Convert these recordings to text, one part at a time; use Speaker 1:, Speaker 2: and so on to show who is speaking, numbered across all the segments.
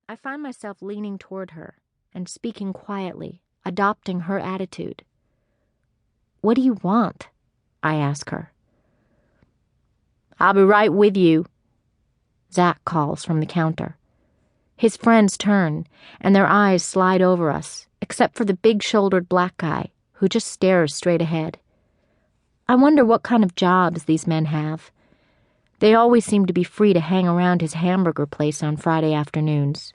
Speaker 1: I find myself leaning toward her and speaking quietly, adopting her attitude. "What do you want?" I ask her. "I'll be right with you," Zach calls from the counter. His friends turn, and their eyes slide over us, except for the big-shouldered black guy, who just stares straight ahead. I wonder what kind of jobs these men have. They always seem to be free to hang around his hamburger place on Friday afternoons.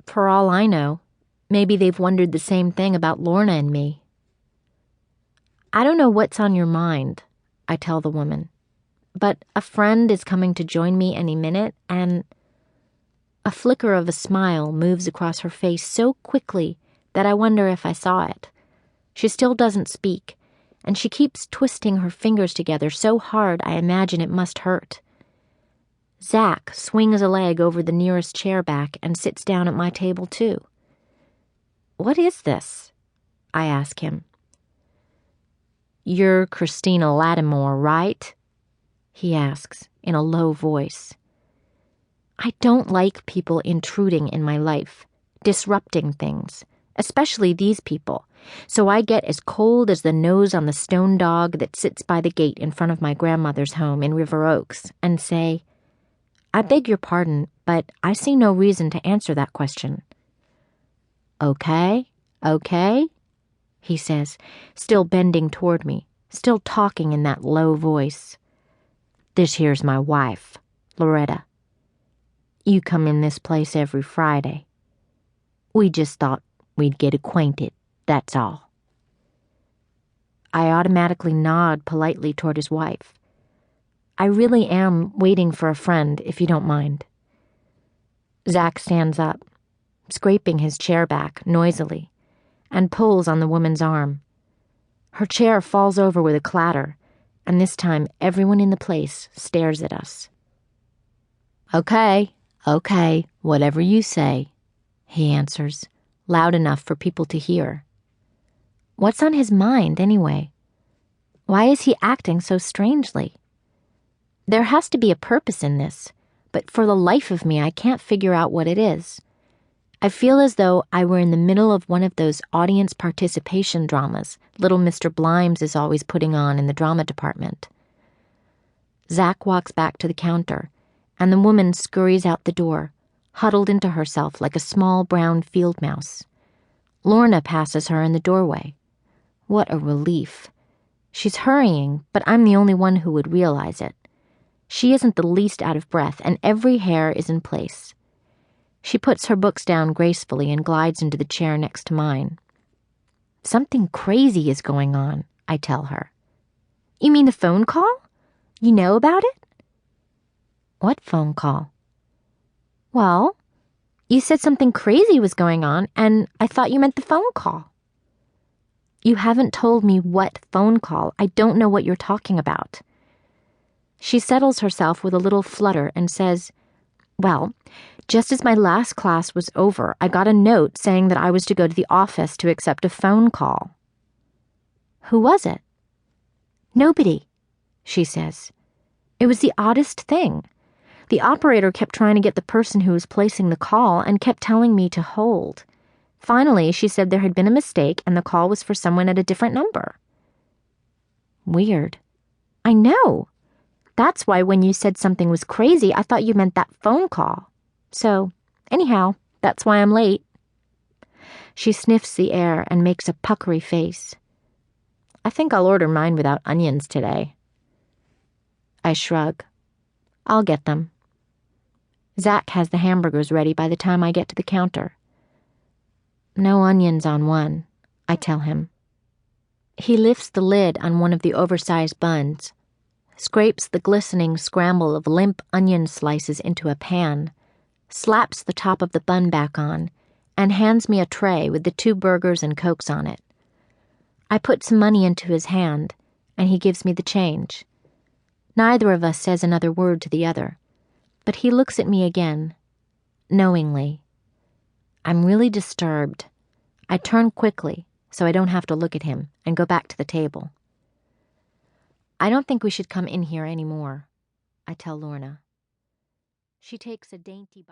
Speaker 1: For all I know, maybe they've wondered the same thing about Lorna and me. "I don't know what's on your mind," I tell the woman, "but a friend is coming to join me any minute, and..." A flicker of a smile moves across her face so quickly that I wonder if I saw it. She still doesn't speak, and she keeps twisting her fingers together so hard I imagine it must hurt. Zach swings a leg over the nearest chair back and sits down at my table too. "What is this?" I ask him. "You're Christina Lattimore, right?" he asks in a low voice. I don't like people intruding in my life, disrupting things, especially these people, so I get as cold as the nose on the stone dog that sits by the gate in front of my grandmother's home in River Oaks and say, "I beg your pardon, but I see no reason to answer that question." Okay, he says, still bending toward me, still talking in that low voice. "This here's my wife, Loretta. You come in this place every Friday. We just thought we'd get acquainted, that's all." I automatically nod politely toward his wife. "I really am waiting for a friend, if you don't mind." Zach stands up, scraping his chair back noisily, and pulls on the woman's arm. Her chair falls over with a clatter, and this time everyone in the place stares at us. Okay, whatever you say," he answers, loud enough for people to hear. What's on his mind, anyway? Why is he acting so strangely? There has to be a purpose in this, but for the life of me, I can't figure out what it is. I feel as though I were in the middle of one of those audience participation dramas little Mr. Blimes is always putting on in the drama department. Zach walks back to the counter, and the woman scurries out the door, huddled into herself like a small brown field mouse. Lorna passes her in the doorway. What a relief. She's hurrying, but I'm the only one who would realize it. She isn't the least out of breath, and every hair is in place. She puts her books down gracefully and glides into the chair next to mine. "Something crazy is going on," I tell her. "You mean the phone call? You know about it?" "What phone call?" "Well, you said something crazy was going on, and I thought you meant the phone call." "You haven't told me what phone call. I don't know what you're talking about." She settles herself with a little flutter and says, "Well, just as my last class was over, I got a note saying that I was to go to the office to accept a phone call." "Who was it?" "Nobody," she says. "It was the oddest thing. The operator kept trying to get the person who was placing the call and kept telling me to hold. Finally, she said there had been a mistake and the call was for someone at a different number." "Weird." "I know. That's why when you said something was crazy, I thought you meant that phone call. So, anyhow, that's why I'm late." She sniffs the air and makes a puckery face. "I think I'll order mine without onions today." I shrug. "I'll get them." Zach has the hamburgers ready by the time I get to the counter. "No onions on one," I tell him. He lifts the lid on one of the oversized buns, scrapes the glistening scramble of limp onion slices into a pan, slaps the top of the bun back on, and hands me a tray with the 2 burgers and Cokes on it. I put some money into his hand, and he gives me the change. Neither of us says another word to the other, but he looks at me again, knowingly. I'm really disturbed. I turn quickly, so I don't have to look at him, and go back to the table. "I don't think we should come in here anymore," I tell Lorna. She takes a dainty bite.